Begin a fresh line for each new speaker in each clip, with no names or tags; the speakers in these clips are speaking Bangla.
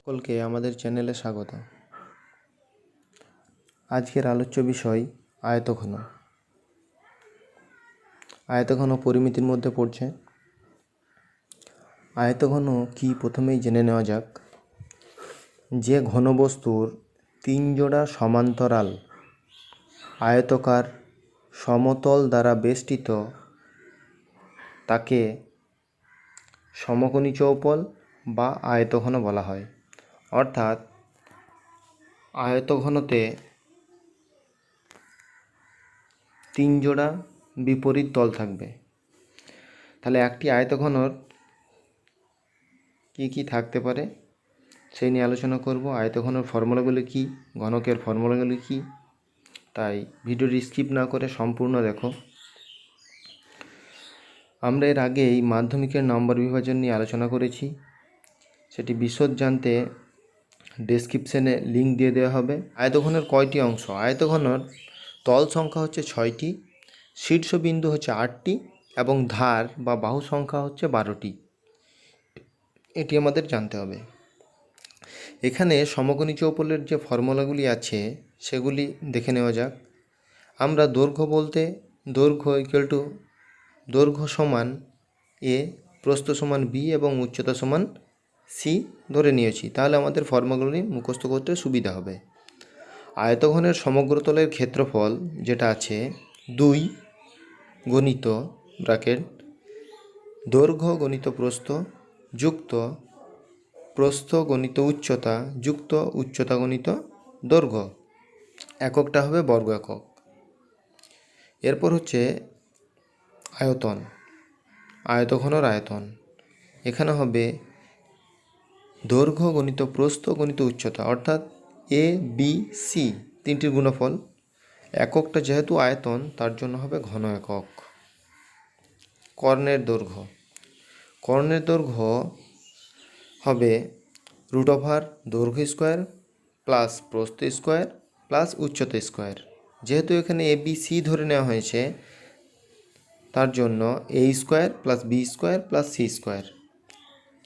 সকলকে আমাদের চ্যানেলে স্বাগত। আজকের আলোচ্য বিষয় আয়তঘন। আয়তঘন পরিমিতির মধ্যে পড়ছে। আয়তঘন কি প্রথমেই জেনে নেওয়া যাক। যে ঘনবস্তুর 3 জোড়া সমান্তরাল আয়তকার সমতল দ্বারা বেষ্টিত তাকে সমকোণী চৌপল বা আয়তঘন বলা হয়। অর্থাৎ আয়তঘনতে 3 জোড়া বিপরীত তল থাকবে। তাহলে একটি আয়তঘনর কি কি থাকতে পারে সেই নিয়ে আলোচনা করব। আয়তঘনর ফর্মুলাগুলি কি, ঘনকের ফর্মুলাগুলি কি, তাই ভিডিওটি স্কিপ না করে সম্পূর্ণ দেখো। আমরা এর আগেই মাধ্যমিকের নম্বর বিভাজন নিয়ে আলোচনা করেছি। সেটি বিশদ জানতে ডেসক্রিপশনে লিঙ্ক দিয়ে দেওয়া হবে। আয়তঘনের কয়টি অংশ? আয়তঘনর তল সংখ্যা হচ্ছে 6টি, শীর্ষবিন্দু হচ্ছে 8টি এবং ধার বা বাহু সংখ্যা হচ্ছে 12টি। এটি আমাদের জানতে হবে। এখানে সমকোণী চৌপলের যে ফর্মুলাগুলি আছে সেগুলি দেখে নেওয়া যাক। আমরা দৈর্ঘ্য বলতে দৈর্ঘ্য সমান এ, প্রস্থ সমান বি এবং উচ্চতা সমান সি ধরে নিয়েছি। তাহলে আমাদের ফর্মুলাগুলি মুখস্থ করতে সুবিধা হবে। আয়তঘনের সমগ্রতলের ক্ষেত্রফল যেটা আছে 2 গণিত ব্র্যাকেট দৈর্ঘ্য গণিত প্রস্থ যুক্ত প্রস্থ গণিত উচ্চতা যুক্ত উচ্চতা গণিত দৈর্ঘ্য, এককটা হবে বর্গ একক। এরপর হচ্ছে আয়তন, আয়তঘনর আয়তন। এখানে হবে দৈর্ঘ্য গণিত প্রস্থ গণিত উচ্চতা, অর্থাৎ এ বি সি তিনটির গুণফল। এককটা যেহেতু আয়তন তার জন্য হবে ঘন একক। কর্ণের দৈর্ঘ্য, কর্ণের দৈর্ঘ্য হবে √ দৈর্ঘ্য স্কোয়ার প্লাস প্রস্থ স্কোয়ার প্লাস উচ্চতা স্কোয়ার। যেহেতু এখানে এ বি সি ধরে নেওয়া হয়েছে তার জন্য A square plus B square plus C square.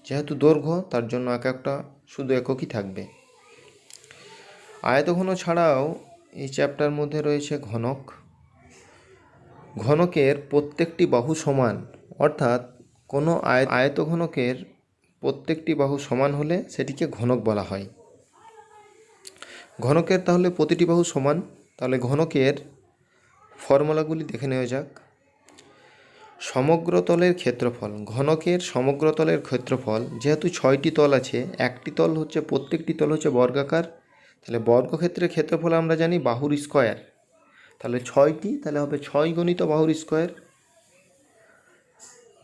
যেহেতু দৈর্ঘ্য তার জন্য একটা শুধু এককই থাকবে। আয়তঘন ছাড়াও এই চ্যাপ্টার মধ্যে রয়েছে ঘনক। ঘনকের প্রত্যেকটি বাহু সমান, অর্থাৎ কোনো আয়তঘনকের প্রত্যেকটি বাহু সমান হলে সেটিকে ঘনক বলা হয়। ঘনকের তাহলে প্রতিটি বাহু সমান, তাহলে ঘনকের ফর্মুলাগুলি দেখে নেওয়া যাক। সমগ্রতলের ক্ষেত্রফল, ঘনকের সমগ্রতলের ক্ষেত্রফল যেহেতু 6টি তল আছে, একটি তল হচ্ছে প্রত্যেকটি তল হচ্ছে বর্গাকার, তাহলে বর্গক্ষেত্রের ক্ষেত্রফল আমরা জানি বাহুর স্কোয়ার। তাহলে 6টি, তাহলে হবে 6 গণিত বাহুর স্কোয়ার।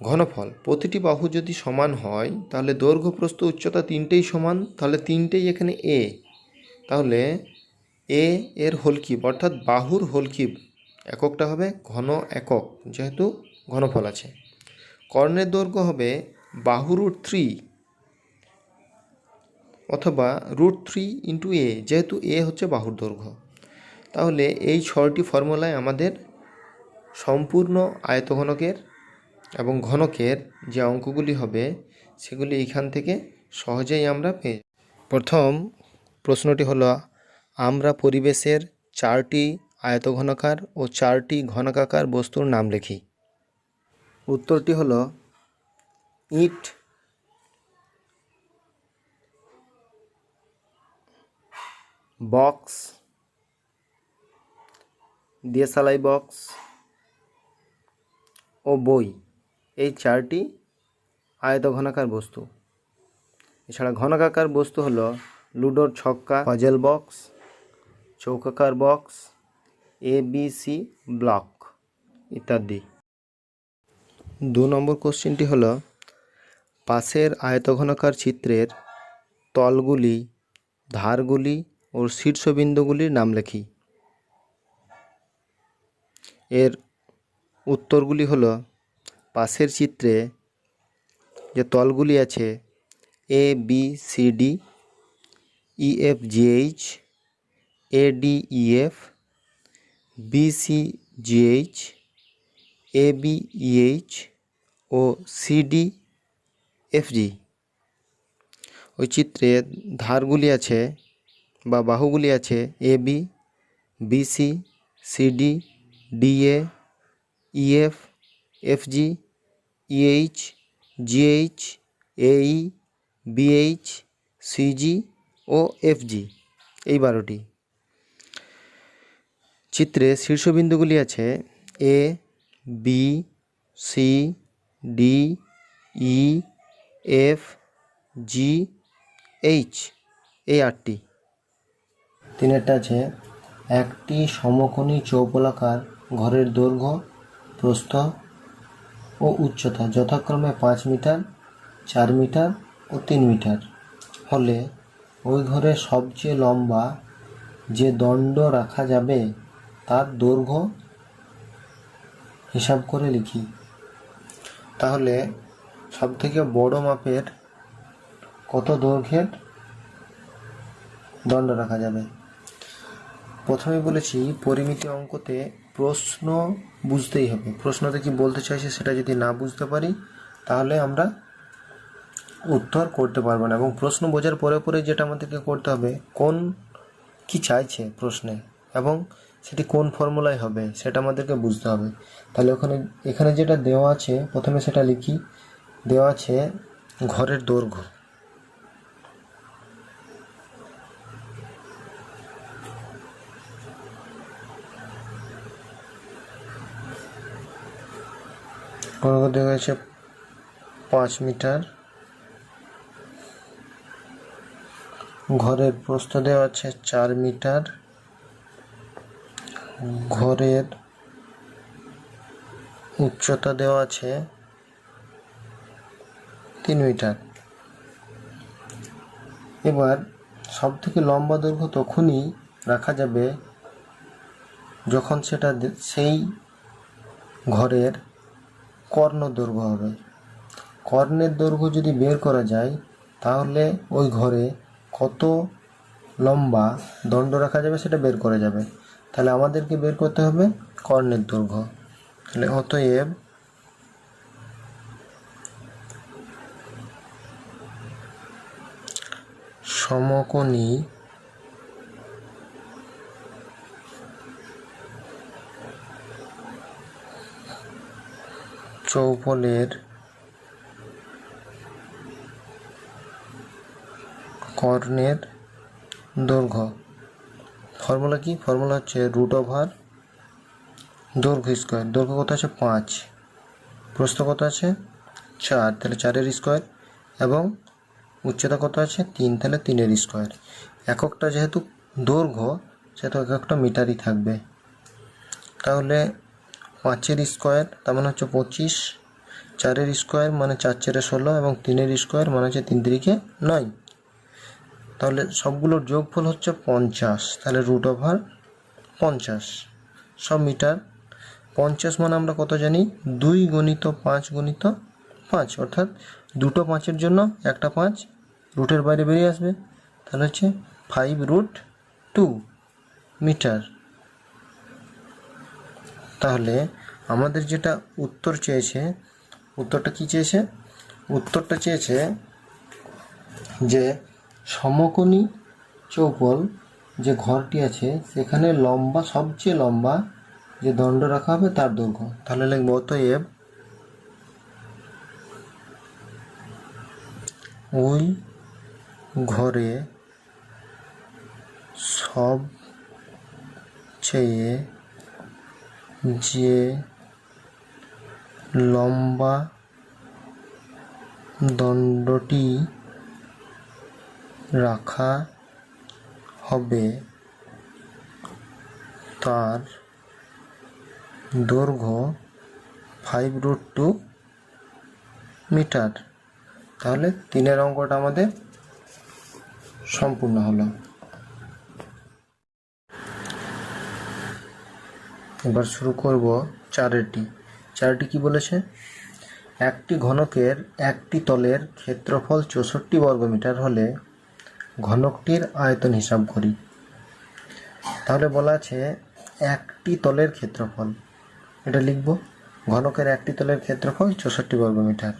ঘনফল, প্রতিটি বাহু যদি সমান হয় তাহলে দৈর্ঘ্য প্রস্থ উচ্চতা তিনটেই সমান, তাহলে তিনটেই এখানে এ, তাহলে এ এর হোল কিউব অর্থাৎ বাহুর হোল কিউব, এককটা হবে ঘন একক যেহেতু ঘনফল আছে। কর্ণের দৈর্ঘ্য হবে বাহু √3 অথবা √3 ইন্টু এ, যেহেতু এ হচ্ছে বাহুর দৈর্ঘ্য। তাহলে এই 6টি ফর্মুলায় আমাদের সম্পূর্ণ আয়তঘনকের এবং ঘনকের যে অঙ্কগুলি হবে সেগুলি এখান থেকে সহজেই আমরা পেয়ে। প্রথম প্রশ্নটি হলো, আমরা পরিবেশের 4টি আয়তঘনকার ও 4টি ঘনকাকার বস্তুর নাম লিখি। উত্তরটি হলো ইট, বক্স, দেশালাই বক্স ও বই। এই 4টি আয়তঘনকার বস্তু। এছাড়া ঘনকাকার বস্তু হলো লুডোর ছক্কা, পাজল বক্স, চৌকাকার বক্স, ABC ব্লক ইত্যাদি। 2 নম্বর কোশ্চেনটি হলো, পাশের আয়তঘনকার চিত্রের তলগুলি, ধারগুলি ও শীর্ষবিন্দুগুলির নাম লিখি। এর উত্তরগুলি হলো, পাশের চিত্রে যে তলগুলি আছে ABCD, EFGH, ADEF, BCGH, ABEH ও CDFG, ওই চিত্রে ধারগুলি আছে বা বাহুগুলি আছে AB, BC, CD, DA, EF, FG, EH, GH, AE, BH, CG ও FG, এই 12টি। চিত্রে শীর্ষবিন্দুগুলি আছে A, B, C, D, E, F, G, H, এই 8টি। 3টা আছে একটি সমকোণী চৌপলাকার ঘরের দৈর্ঘ্য, প্রস্থ ও উচ্চতা যথাক্রমে 5 মিটার, 4 মিটার ও 3 মিটার হলে ওই ঘরের সবচেয়ে লম্বা যে দণ্ড রাখা যাবে তার দৈর্ঘ্য হিসাব করে লিখি। তাহলে সবথেকে বড় মাপের কত দৈর্ঘ্যের দণ্ড রাখা যাবে? প্রথমে বলেছি পরিমিতি অঙ্কতে প্রশ্ন বুঝতেই হবে। প্রশ্নতে কি বলতে চাইছে সেটা যদি না বুঝতে পারি তাহলে আমরা উত্তর করতে পারবো না, এবং প্রশ্ন বোঝার পরে পরে যেটা আমাদেরকে করতে হবে কোন কি চাইছে প্রশ্নে এবং সেটি কোন ফর্মুলায় হবে সেটা আমাদেরকে বুঝতে হবে। তাহলে এখানে যেটা দেওয়া আছে প্রথমে সেটা লিখি। দেওয়া আছে ঘরের দৈর্ঘ্য। দৈর্ঘ্য দেওয়া আছে 5 মিটার। ঘরের প্রস্থ দেওয়া আছে 4 মিটার। ঘরের উচ্চতা দেওয়া আছে 3 মিটার। এবার সবথেকে লম্বা দৈর্ঘ্য তখনই রাখা যাবে যখন সেটা সেই ঘরের কর্ণ দৈর্ঘ্য হবে। কর্ণের দৈর্ঘ্য যদি বের করা যায় তাহলে ওই ঘরে কত লম্বা দণ্ড রাখা যাবে সেটা বের করা যাবে। তাহলে আমাদেরকে বের করতে হবে কর্ণের দৈর্ঘ্য। তাহলে অতএব সমকোণী চৌপলের কর্ণের দৈর্ঘ্য ফর্মুলা কি? ফর্মুলা হচ্ছে √, দৈর্ঘ্য স্কোয়ার। দৈর্ঘ্য কত আছে 5, প্রস্থ কত আছে 4, তাহলে 4-এর স্কোয়ার, এবং উচ্চতা কত আছে 3, তাহলে 3-এর স্কোয়ার। এককটা যেহেতু দৈর্ঘ্য সেহেতু এককটা মিটারই থাকবে। তাহলে 5-এর স্কোয়ার তার মানে হচ্ছে 25, 4-এর স্কোয়ার মানে 4×4 = 16, এবং 3-এর স্কোয়ার মানে হচ্ছে 3×3 = 9। তাহলে সবগুলোর যোগফল হচ্ছে 50। তাহলে √50 সব মিটার। 50 মানে আমরা কত জানি? 2 × 5 × 5, অর্থাৎ দুটো 5-এর জন্য একটা 5 রুটের বাইরে বেরিয়ে আসবে। তাহলে হচ্ছে 5√2 মিটার। তাহলে আমাদের যেটা উত্তর চেয়েছে, উত্তরটা কি চেয়েছে? উত্তরটা চেয়েছে যে সমকোণী চৌপল যে ঘরটি আছে সেখানে লম্বা, সবচেয়ে লম্বা যে দণ্ড রাখা হবে তার দৈর্ঘ্য। তাহলে লিখব অতএব ওই ঘরে সবচেয়ে যে লম্বা দণ্ডটি রাখা হবে তার দৈর্ঘ্য 5√2 মিটার। তাহলে 3-এর অঙ্কটা আমাদের সম্পূর্ণ হলো। এবার শুরু করব 4-এরটি। 4টি কি বলেছে? একটি ঘনকের একটি তলের ক্ষেত্রফল 64 বর্গমিটার হলে ঘনকটির আয়তন হিসাব করি। তাহলে বলা আছে একটি তলের ক্ষেত্রফল, এটা লিখব। ঘনকের একটি তলের ক্ষেত্রফল 64 বর্গমিটার।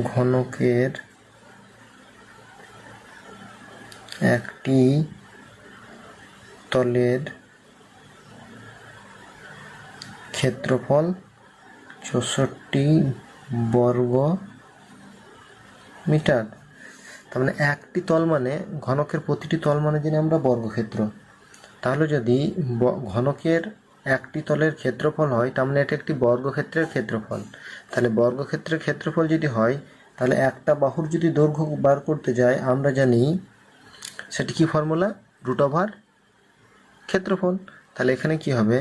ঘনকের একটি তলের ক্ষেত্রফল 64 বর্গ মিটার। তার মানে একটি তল মানে ঘনকের প্রতিটি তল মানে জানি আমরা বর্গক্ষেত্র। তাহলে যদি ঘনকের একটি তলের ক্ষেত্রফল হয় তার মানে এটা একটি বর্গক্ষেত্রের ক্ষেত্রফল। তাহলে বর্গক্ষেত্রের ক্ষেত্রফল যদি হয় তাহলে একটা বাহুর যদি দৈর্ঘ্য বার করতে যাই আমরা জানি সেটি কি ফর্মুলা, √, ক্ষেত্রফল। তাহলে এখানে কি হবে,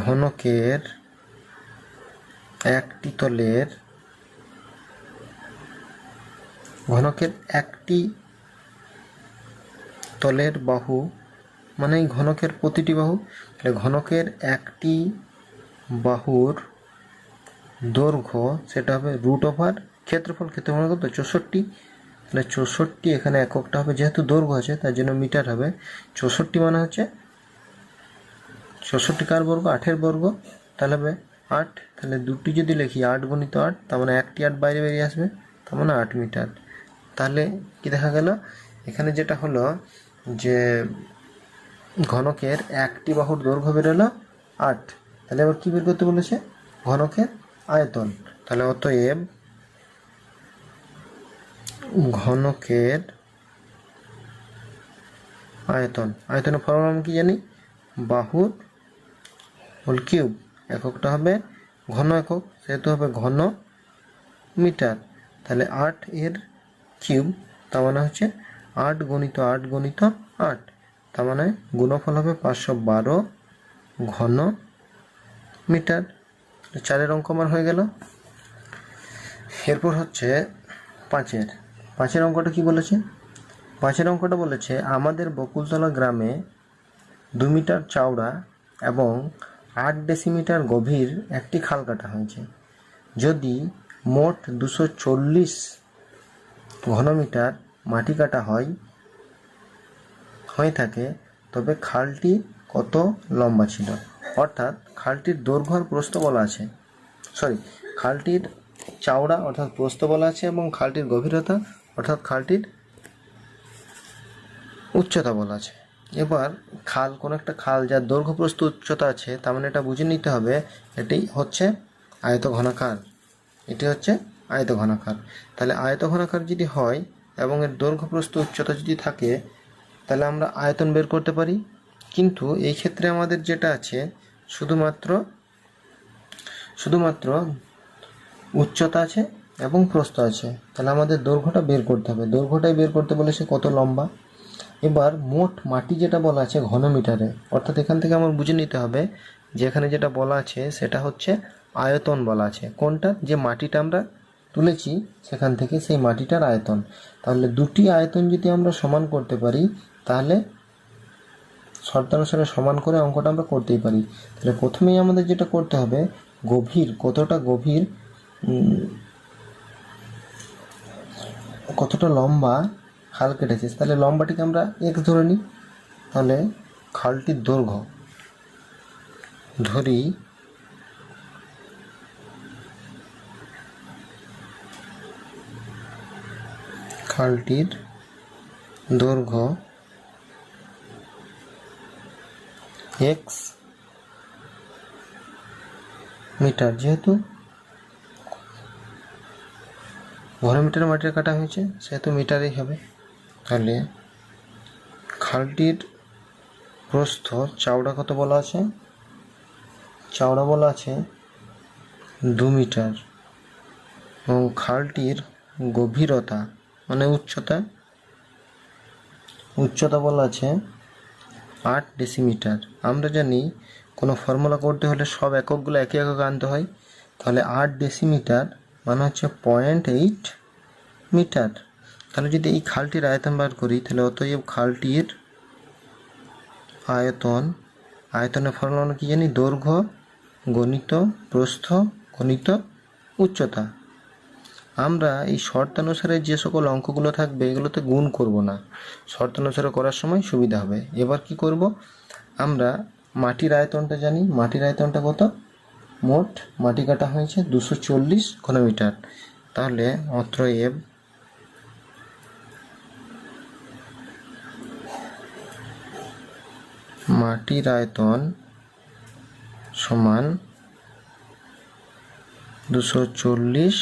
ঘনকের একটি তলের বাহু মানে ঘনকের প্রতিটি বাহু, তাহলে ঘনকের একটি বাহুর দৈর্ঘ্য সেটা হবে √, ক্ষেত্রফল কত 64। তাহলে 64 এখানে এককটা হবে, যেহেতু দৈর্ঘ্য আছে তার জন্য মিটার হবে। 64 মানে হচ্ছে 64 কার বর্গ, 8-এর বর্গ, তাহলে হবে 8। তাহলে দুটি যদি লিখি 8 × 8 তার মানে একটি 8 বাইরে বেরিয়ে আসবে, তার মানে 8 মিটার। তাহলে কি দেখা গেল, এখানে যেটা হলো যে ঘনকের একটি বাহুর দৈর্ঘ্য বেরোলো 8। তাহলে এবার কি বের করতে বলেছে, ঘনকের আয়তন। তাহলে অতএব ঘনকের আয়তনের ফর্মুলা আমি কি জানি, বাহুর হোল কিউব, এককটা হবে ঘন একক, সেহেতু হবে ঘন মিটার। তাহলে 8 এর কিউব তার মানে হচ্ছে 8 × 8 × 8, তার মানে গুণফল হবে 512 ঘন মিটার। 4-এর অঙ্ক আমার হয়ে গেল। এরপর হচ্ছে 5-এর অঙ্কটা কি বলেছে, 5-এর অঙ্কটা বলেছে আমাদের বকুলতলা গ্রামে 2 মিটার চওড়া এবং 8 ডেসিমিটার গভীর একটি খাল কাটা হয়েছে। যদি মোট 240 ঘনমিটার মাটি কাটা হয়ে থাকে তবে খালটি কত লম্বা ছিল। অর্থাৎ খালটির দৈর্ঘ্য আর প্রস্থ বলা আছে, খালটির চওড়া অর্থাৎ প্রস্থ বলা আছে এবং খালটির গভীরতা অর্থাৎ খালটির উচ্চতা বলা আছে। এবার কোনো একটা খাল যার দৈর্ঘ্য প্রস্থ উচ্চতা আছে তার মানে এটা বুঝে নিতে হবে এটি হচ্ছে আয়তঘনাকার। তাহলে আয়তঘনাকার যদি হয় এবং এর দৈর্ঘ্য প্রস্থ উচ্চতা যদি থাকে তাহলে আমরা আয়তন বের করতে পারি। কিন্তু এই ক্ষেত্রে আমাদের যেটা আছে শুধুমাত্র উচ্চতা আছে এবং প্রস্থ আছে, তাহলে আমাদের দৈর্ঘ্যটা বের করতে হবে। দৈর্ঘ্যটাই বের করতে বলেছে কত লম্বা। এবার মোট মাটি যেটা বলা আছে ঘনমিটারে, অর্থাৎ এখান থেকে আমার বুঝে নিতে হবে যে এখানে যেটা বলা আছে সেটা হচ্ছে আয়তন বলা আছে, কোনটা, যে মাটিটা আমরা তুলেছি সেখান থেকে সেই মাটিটার আয়তন। তাহলে দুটি আয়তন যদি আমরা সমান করতে পারি তাহলে শর্তানুসারে সমান করে অঙ্কটা আমরা করতেই পারি। তাহলে প্রথমেই আমাদের যেটা করতে হবে, কতটা লম্বা খাল কেটেছে, তাহলে লম্বাটিকে আমরা x ধরে নিই। তাহলে খালটির দৈর্ঘ্য ধরি x মিটার, যেহেতু ঘনমিটারে মাটির কাটা হয়েছে সেহেতু মিটারেই হবে। তাহলে খালটির প্রস্থ চওড়া কত বলা আছে, 2 মিটার এবং খালটির গভীরতা মানে উচ্চতা বলা আছে 8 ডেসিমিটার। আমরা জানি কোনো ফর্মুলা করতে হলে সব এককগুলো একই একক আনতে হয়। তাহলে 8 ডেসিমিটার মানে হচ্ছে 0.8 মিটার। তাহলে যদি এই খালটির আয়তন বার করি তাহলে অতএব খালটির আয়তনের ফর্মুলা কি জানি, দৈর্ঘ্য গণিত প্রস্থ গণিত উচ্চতা। আমরা এই শর্তানুসারে যে সকল অঙ্কগুলো থাকবে এগুলোতে গুণ করব না, শর্তানুসারে করার সময় সুবিধা হবে। এবার কি করব, আমরা মাটির আয়তনটা জানি, মাটির আয়তনটা কত, মোট মাটি কাটা হয়েছে 240 ঘনমিটার। তাহলে অতএব মাটির আয়তন সমান 240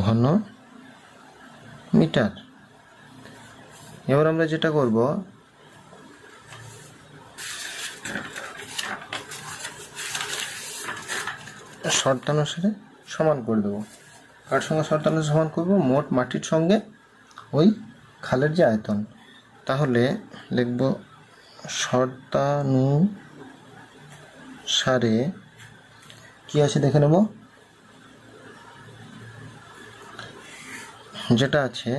ঘন মিটার। এবার আমরা যেটা করব, শর্তানুসারে সমান করে দেবো। কার সঙ্গে শর্তানুসারে সমান করব? মোট মাটির সঙ্গে ওই খালের যে আয়তন। তাহলে লিখব শর্তানুসারে কি আছে দেখে নেব। যেটা আছে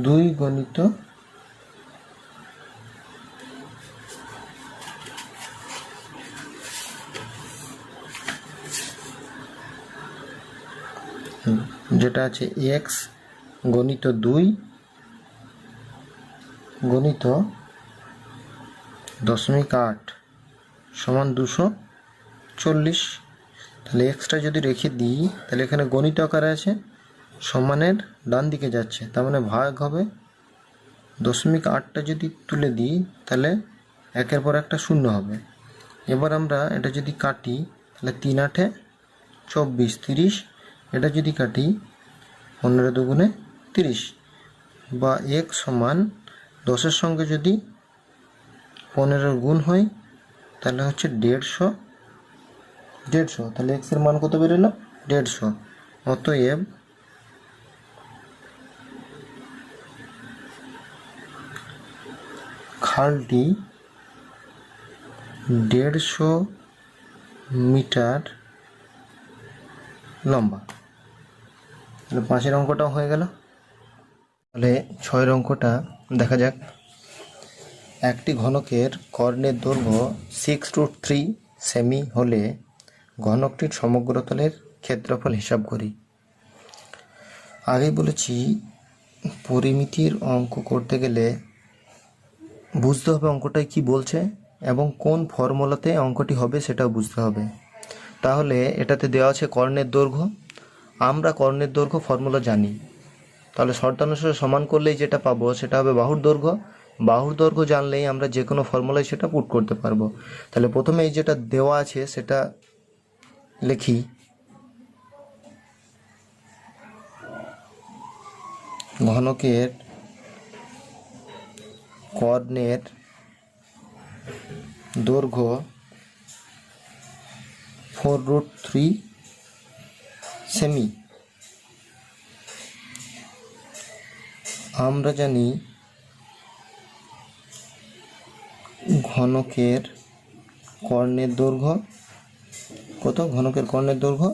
2 গণিত যেটা আছে x গণিত 2 গণিত 0.8 সমান 240। তাহলে এক্সটা যদি রেখে দিই তাহলে এখানে গণিত আকারে আছে, সমানের ডান দিকে যাচ্ছে, তার মানে ভাগ হবে। 0.8টা যদি তুলে দিই তাহলে একের পর একটা শূন্য হবে। এবার আমরা এটা যদি কাটি তাহলে 3 8 24 30, এটা যদি কাটি 15 দুগুণে 30, বা x সমান 10-এর সঙ্গে যদি 15 গুণ হয় তাহলে হচ্ছে 150। তাহলে x এর মান কত বেরোলো? 150। অতএব খালটি 150 মিটার লম্বা। তাহলে 5-এর অঙ্কটাও হয়ে গেল। তাহলে 6-এর অঙ্কটা দেখা যাক। একটি ঘনকের কর্ণের দৈর্ঘ্য 6√3 সেমি হলে ঘনকটির সমগ্রতলের ক্ষেত্রফল হিসাব করি। আগেই বলেছি পরিমিতির অঙ্ক করতে গেলে বুঝতে হবে অঙ্কটায় কি বলছে এবং কোন ফর্মুলাতে অঙ্কটি হবে সেটাও বুঝতে হবে। তাহলে এটাতে দেওয়া আছে কর্ণের দৈর্ঘ্য। আমরা কর্ণের দৈর্ঘ্য ফর্মুলা জানি, তাহলে শর্তানুসারে সমান করলেই যেটা পাবো সেটা হবে বাহুর দৈর্ঘ্য। বাহুর দৈর্ঘ্য জানলেই আমরা যে কোনো ফর্মুলায় সেটা পুট করতে পারবো। তাহলে প্রথমে এই যেটা দেওয়া আছে সেটা লিখি। ঘনকের কর্ণের দৈর্ঘ্য 4√3 সেমি। আমরা জানি ঘনকের কর্ণের দৈর্ঘ্য কত? ঘনকের কর্ণের দৈর্ঘ্য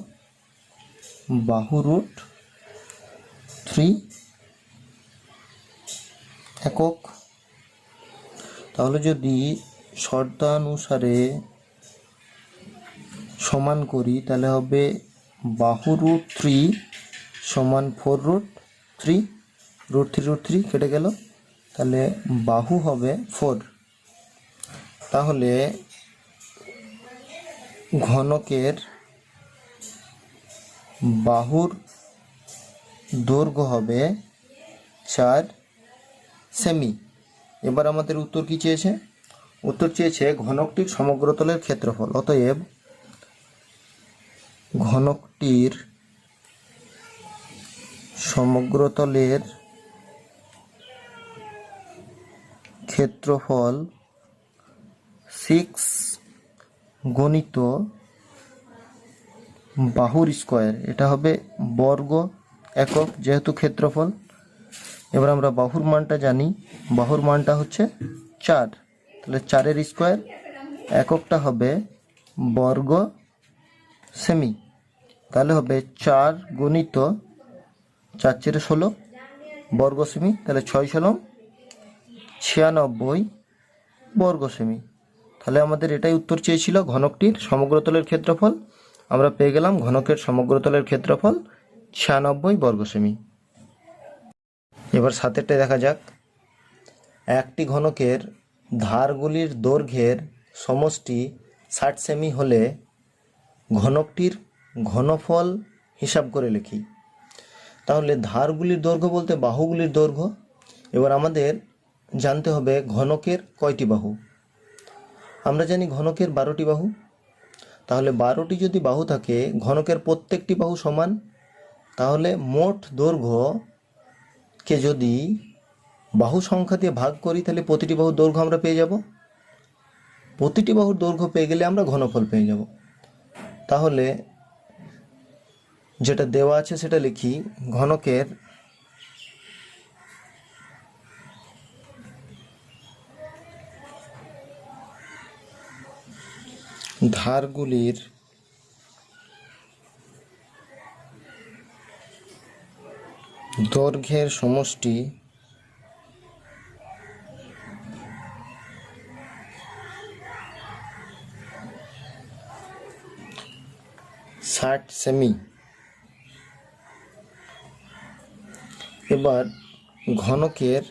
বাহু√3 একক। তাহলে যদি শর্তানুসারে সমান করি তাহলে হবে বাহু√3 সমান 4√3, √3 কেটে গেল, তাহলে বাহু হবে 4। তাহলে ঘনকের বাহুর দৈর্ঘ্য হবে 4 সেমি। এবার আমাদের উত্তর কি চেয়েছে? উত্তর চেয়েছে ঘনকটির সমগ্রতলের ক্ষেত্রফল। অতএব ঘনকটির সমগ্রতলের ক্ষেত্রফল 6 গণিত বাহুর স্কোয়ার, এটা হবে বর্গ একক যেহেতু ক্ষেত্রফল। এবার আমরা বাহুর মানটা জানি, বাহুর মানটা হচ্ছে 4, তাহলে 4-এর স্কোয়ার, এককটা হবে বর্গ সেমি। তাহলে হবে 4 গণিত 4 4 16 বর্গ সেমি, তাহলে 6 16 96 বর্গ সেমি। তাহলে আমাদের এটাই উত্তর চেয়েছিল, ঘনকটির সমগ্রতলের ক্ষেত্রফল। আমরা পেয়ে গেলাম ঘনকের সমগ্রতলের ক্ষেত্রফল 96 বর্গ সেমি। এবার 7-এরটা দেখা যাক। একটি ঘনকের ধারগুলির দৈর্ঘ্যের সমষ্টি 60 সেমি হলে ঘনকটির ঘনফল হিসাব করে লিখি। তাহলে ধারগুলির দৈর্ঘ্য বলতে বাহুগুলির দৈর্ঘ্য। এবার আমাদের জানতে হবে ঘনকের কয়টি বাহু। আমরা জানি ঘনকের 12টি বাহু। তাহলে 12টি যদি বাহু থাকে, ঘনকের প্রত্যেকটি বাহু সমান, তাহলে মোট দৈর্ঘ্যকে যদি বাহু সংখ্যা দিয়ে ভাগ করি তাহলে প্রতিটি বাহুর দৈর্ঘ্য আমরা পেয়ে যাব। প্রতিটি বাহুর দৈর্ঘ্য পেয়ে গেলে আমরা ঘনফল পেয়ে যাব। তাহলে যেটা দেওয়া আছে সেটা লিখি। ঘনকের ধারগুলির দৈর্ঘ্যের সমষ্টি 60 সেমি। এবার ঘনকের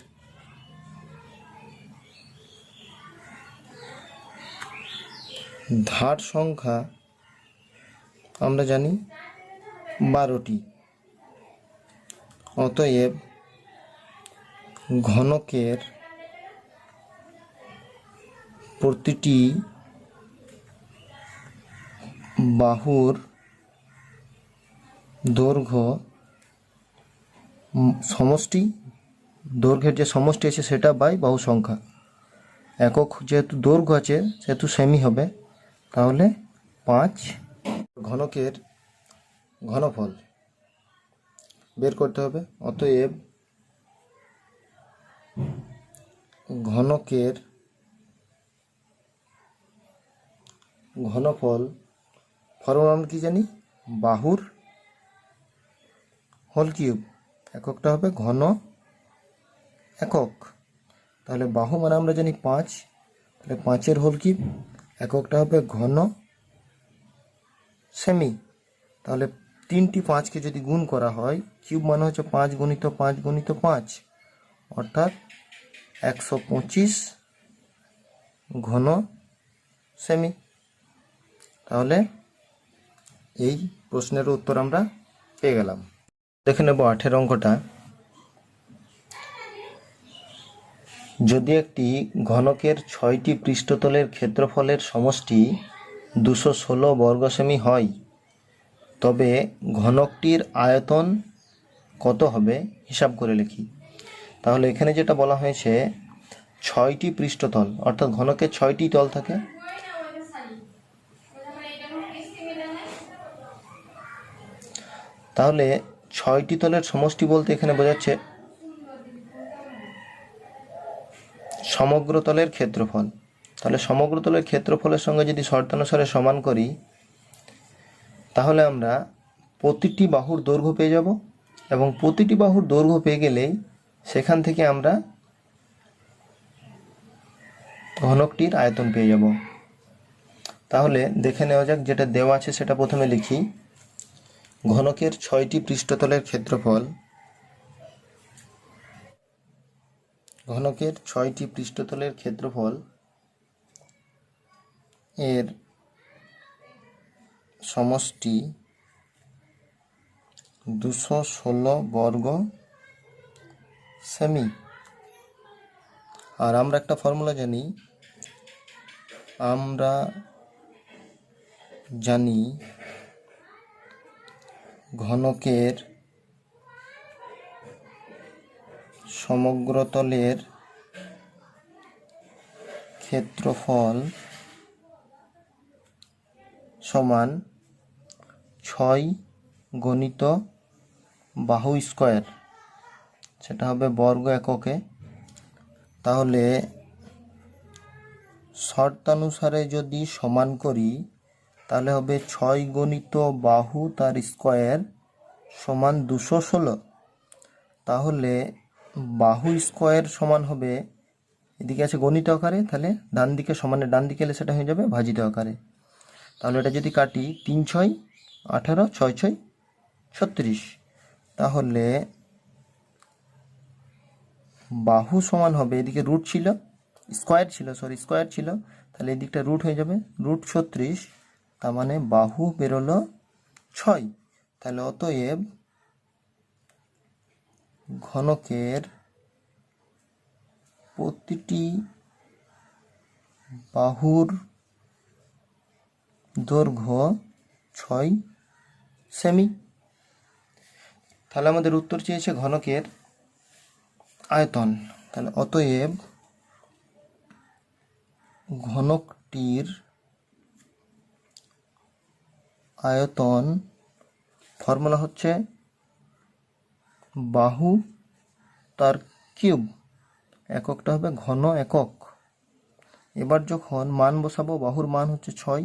ধার সংখ্যা আমরা জানি 12টি। অতএব ঘনকের প্রতিটি বাহুর দৈর্ঘ্য সমষ্টি, দৈর্ঘ্যের যে সমষ্টি আছে সেটা বাই বাহু সংখ্যা। একক যেহেতু দৈর্ঘ্য আছে সেহেতু সেমি হবে, তাহলে 5। ঘনকের ঘনফল বের করতে হবে। অতএব ঘনকের ঘনফল ফর্মুলা আমরা কি জানি, বাহুর হোল কিউব, এককটা হবে ঘন একক। তাহলে বাহু মানে আমরা জানি 5, তাহলে 5-এর হোল কিউব, এককটা হবে ঘন সেমি। তাহলে 3টি 5কে যদি গুণ করা হয়, কিউব মানে হচ্ছে 5 গুণিত 5 গুণিত 5, অর্থাৎ 125 ঘন সেমি। তাহলে এই প্রশ্নের উত্তর আমরা পেয়ে গেলাম। দেখে নেব 8-এর অঙ্কটা। যদি একটি ঘনকের 6টি পৃষ্ঠতলের ক্ষেত্রফলের সমষ্টি 216 বর্গ সেমি হয়, তবে ঘনকটির আয়তন কত হবে হিসাব করে লিখি। তাহলে এখানে যেটা বলা হয়েছে 6টি পৃষ্ঠতল, অর্থাৎ ঘনকের 6টি তল থাকে। তাহলে 6টি তলের সমষ্টি বলতে এখানে বোঝাচ্ছে সমগ্র তলের ক্ষেত্রফল। তাহলে সমগ্র তলের ক্ষেত্রফলের সঙ্গে যদি শর্তানুসারে সমান করি, তাহলে আমরা প্রতিটি বাহুর দৈর্ঘ্য পেয়ে যাব, এবং প্রতিটি বাহুর দৈর্ঘ্য পেয়ে গেলেই সেখান থেকে আমরা ঘনকটির আয়তন পেয়ে যাব। তাহলে দেখে নেওয়া যাক, যেটা দেওয়া আছে সেটা প্রথমে লিখি। ঘনকের 6টি পৃষ্ঠতলের ক্ষেত্রফল, ঘনকের 6টি পৃষ্ঠতলের ক্ষেত্রফল এর সমষ্টি 216 বর্গ সেমি। আর আমরা একটা ফর্মুলা জানি, আমরা জানি ঘনকের সমগ্র তলের ক্ষেত্রফল সমান 6 গণিত বাহু স্কয়ার, সেটা হবে বর্গ এককে। তাহলে শর্তানুসারে যদি সমান করি তাহলে হবে 6 গণিত বাহু তার স্কয়ার সমান 216। তাহলে বাহু স্কয়ার সমান হবে, এদিকে আছে গণিত আকারে, তাহলে ডান দিকে সমানের ডান দিকে এলে সেটা হয়ে যাবে ভাজিত আকারে। তাহলে এটা যদি কাটি 3 6 18, 6 6 36, তাহলে বাহু সমান হবে, এদিকে রুট ছিল, স্কয়ার ছিল, তাহলে এই দিকটা রুট হয়ে যাবে, √36। তার মানে বাহু বেরোলো 6। তাহলে অতএব ঘনকের প্রতিটি বাহুর দৈর্ঘ্য 6 সেমি। তাহলে আমাদের উত্তর চেয়েছে ঘনকের আয়তন। তাহলে অতএব ঘনকটির আয়তন ফর্মুলা হচ্ছে বাহু তার কিউব, এককটা হবে ঘন একক। এবার যখন মান বসাবো, বাহুর মান হচ্ছে 6,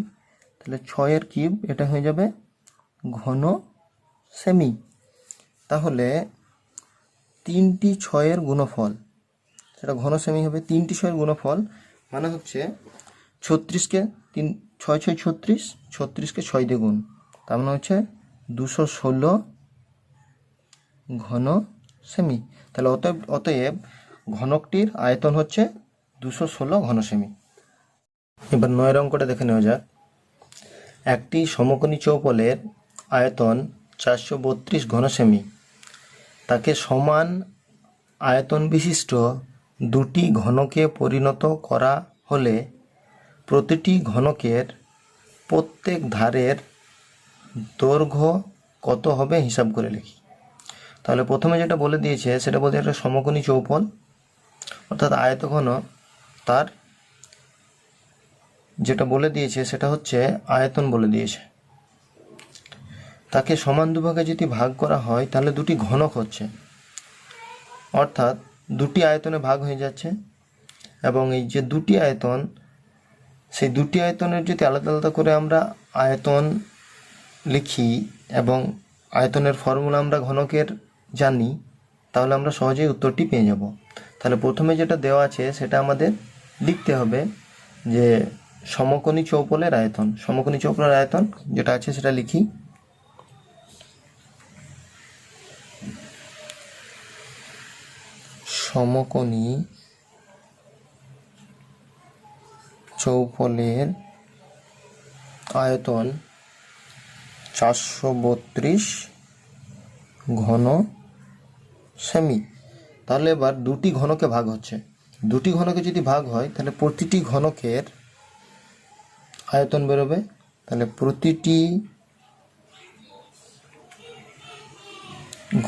তাহলে 6 কিউব এটা হয়ে যাবে ঘন সেমি। তাহলে 3টি 6 গুণফল, সেটা ঘন সেমি হবে। 3টি 6 গুণফল মানে হচ্ছে 36কে 6 6 36, 36কে 6 দিয়ে গুণ, তার মানে হচ্ছে 216 ঘন সেমি। তাহলে অতএব ঘনকটির আয়তন হচ্ছে 216 ঘন সেমি। এবার 9 অঙ্কটা দেখে নেওয়া যাক। একটি সমকোণী চৌপলের আয়তন 432 ঘন সেমি। তাকে সমান আয়তন বিশিষ্ট দুটি ঘনকে পরিণত করা হলে প্রতিটি ঘনকের প্রত্যেক ধারের দৈর্ঘ্য কত হবে হিসাব করে লিখি। তাহলে প্রথমে যেটা বলে দিয়েছে সেটা বলছে একটা সমকোণী চৌপল অর্থাৎ আয়তঘন, তার যেটা বলে দিয়েছে সেটা হচ্ছে আয়তন বলে দিয়েছে। তাকে সমান দুভাগে যদি ভাগ করা হয় তাহলে দুটি ঘনক হচ্ছে, অর্থাৎ দুটি আয়তনে ভাগ হয়ে যাচ্ছে। এবং এই যে দুটি আয়তন, সেই দুটি আয়তনের যদি আলাদা আলাদা করে আমরা আয়তন লিখি এবং আয়তনের ফর্মুলা আমরা ঘনকের জানি, তাহলে আমরা সহজেই উত্তরটি পেয়ে যাব। তাহলে প্রথমে যেটা দেওয়া আছে সেটা আমাদের লিখতে হবে যে সমকোণী চৌপলের আয়তন। সমকোণী চৌপলের আয়তন যেটা আছে সেটা লিখি। সমকোণী চৌপলের আয়তন 432 ঘন সেমি। তাহলে এবার দুটি ঘনকে ভাগ হচ্ছে, দুটি ঘনকে যদি ভাগ হয় তাহলে প্রতিটি ঘনকের আয়তন বেরোবে। তাহলে প্রতিটি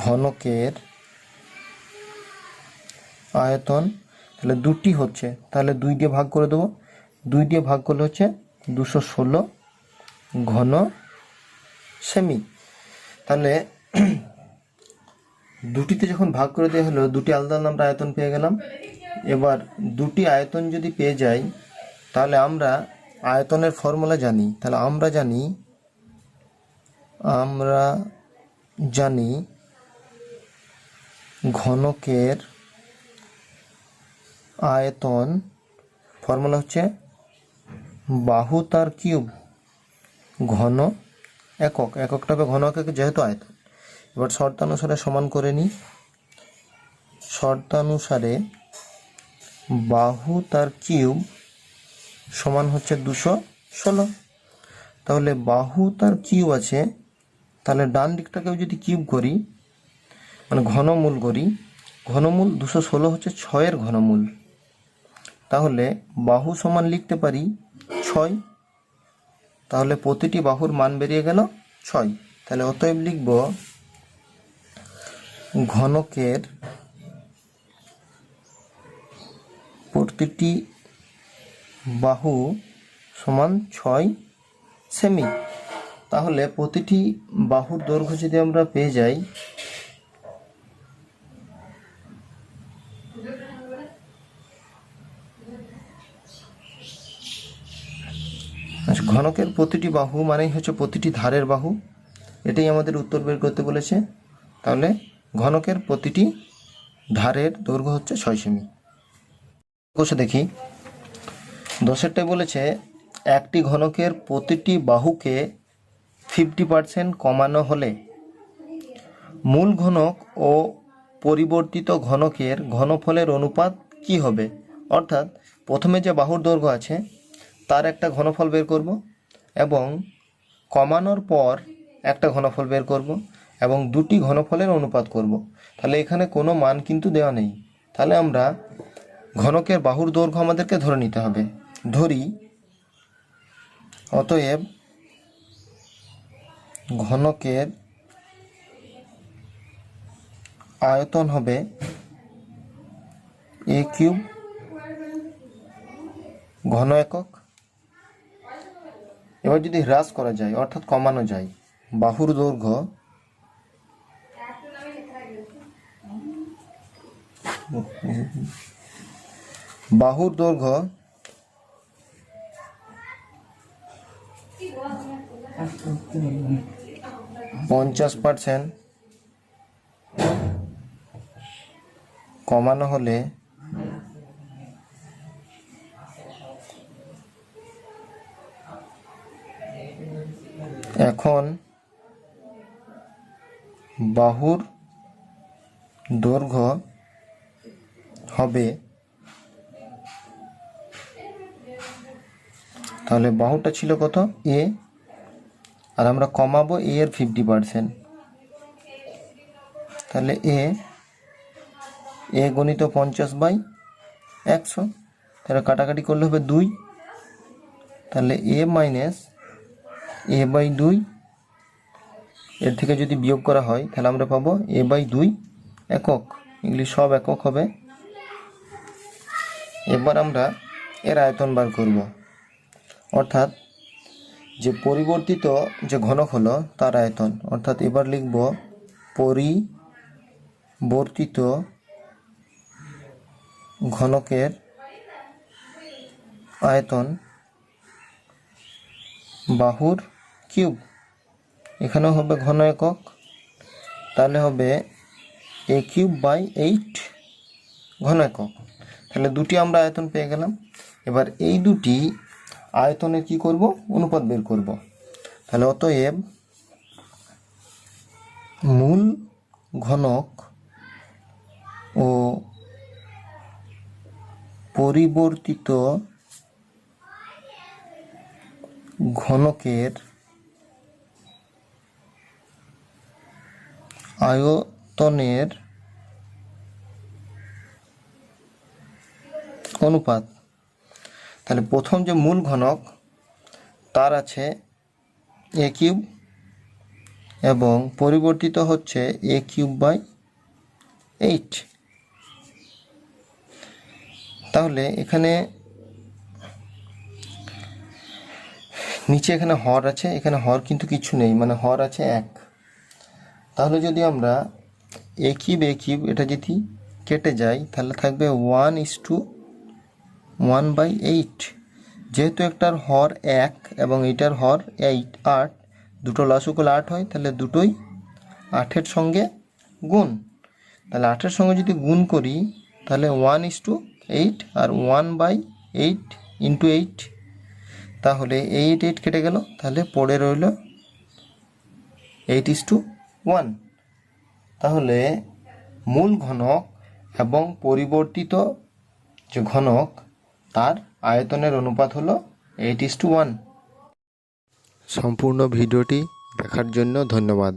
ঘনকের আয়তন, তাহলে দুটি হচ্ছে, তাহলে 2 দিয়ে ভাগ করে দেবো। 2 দিয়ে ভাগ করলে হচ্ছে 216 ঘন সেমি। তাহলে দুটিতে যখন ভাগ করে দেওয়া হলো, দুটি আলাদা আলাদা আমরা আয়তন পেয়ে গেলাম। এবার দুটি আয়তন যদি পেয়ে যাই তাহলে আমরা আয়তনের ফর্মুলা জানি। তাহলে আমরা জানি ঘনকের আয়তন ফর্মুলা হচ্ছে বাহু তার কিউব ঘন একক, এককটা হবে ঘন একক যেহেতু আয়তন। এবার শর্তানুসারে সমান করে নিই। শর্তানুসারে বাহু তার কিউব সমান হচ্ছে 216। তাহলে বাহু তার কিউব আছে, তাহলে ডান দিকটাকেও যদি কিউব করি মানে ঘনমূল করি, ঘনমূল 216 হচ্ছে 6 ঘনমূল। তাহলে বাহু সমান লিখতে পারি 6, তাহলে প্রতিটি বাহুর মান বেরিয়ে গেল 6। তাহলে অতএব লিখব ঘনকের প্রতিটি বাহু সমান 6 সেমি। তাহলে প্রতিটি বাহুর দৈর্ঘ্য যদি আমরা পেয়ে যাই, ঘনকের প্রতিটি বাহু মানেই হচ্ছে প্রতিটি ধারের বাহু, এটাই আমাদের উত্তর বের করতে বলেছে। তাহলে ঘনকের প্রতিটি ধারের দৈর্ঘ্য হচ্ছে 6 সেমি। কোষে দেখি 10টায় বলেছে একটি ঘনকের প্রতিটি বাহুকে 50% কমানো হলে মূল ঘনক ও পরিবর্তিত ঘনকের ঘনফলের অনুপাত কি হবে। অর্থাৎ প্রথমে যে বাহুর দৈর্ঘ্য আছে তার একটা ঘনফল বের করব এবং কমানোর পর একটা ঘনফল বের করব এবং দুটি ঘনফলের অনুপাত করব। তাহলে এখানে কোনো মান কিন্তু দেওয়া নেই। তাহলে আমরা ঘনকের বাহুর দৈর্ঘ্য আমাদেরকে ধরে নিতে হবে। ধরি অতএব ঘনকের আয়তন হবে a কিউব ঘন একক। এবার যদি হ্রাস করা যায় অর্থাৎ কমানো যায়, বাহুর দৈর্ঘ্য বাহুর দৈর্ঘ্য 50% কমানো হলে এখন বাহুর দৈর্ঘ্য হবে, তাহলে বাহুটা ছিল কত a, আর আমরা কমাবো a এর 50%, তাহলে a গণিত 50/100, তাহলে কাটাকাটি করলে হবে 2, তাহলে a মাইনাস a/2, এর থেকে যদি বিয়োগ করা হয় তাহলে আমরা পাবো a/2 একক। এগুলি সব একক হবে। এবার আমরা এর আয়তন বার করব, অর্থাৎ যে পরিবর্তিত যে ঘনক হলো তার আয়তন। অর্থাৎ এবার লিখব পরিবর্তিত ঘনকের আয়তন বাহুর কিউব। এখানেও হবে ঘন একক, তাহলে হবে a³/8 ঘন একক। তাহলে দুটি আমরা আয়তন পেয়ে গেলাম। এবার এই দুটি আয়তনের কি করব, অনুপাত বের করব। তাহলে অতএব মূল ঘনক ও পরিবর্তিত ঘনকের আয়তনের অনুপাত। তাহলে প্রথম যে মূল ঘনক তার আছে a³ এবং পরিবর্তিত হচ্ছে a³/8। তাহলে এখানে নিচে এখানে হর আছে, এখানে হর কিন্তু কিছু নেই, মানে হর আছে 1। তাহলে যদি আমরা a³ এটা যদি কেটে যায় তাহলে থাকবে 1:1/8। যেহেতু একটার হর 1 এবং এইটার হর 8, দুটো লসাগু করলে 8 হয়, তাহলে দুটোই 8-এর সঙ্গে গুণ। তাহলে 8-এর সঙ্গে যদি গুণ করি তাহলে 1:8 আর 1/8 × 8, তাহলে 8 কেটে গেল, তাহলে পড়ে রইল 8:1। তাহলে মূল ঘনক এবং পরিবর্তিত যে ঘনক তার আয়তনের অনুপাত হলো 8:1। সম্পূর্ণ ভিডিওটি দেখার জন্য ধন্যবাদ।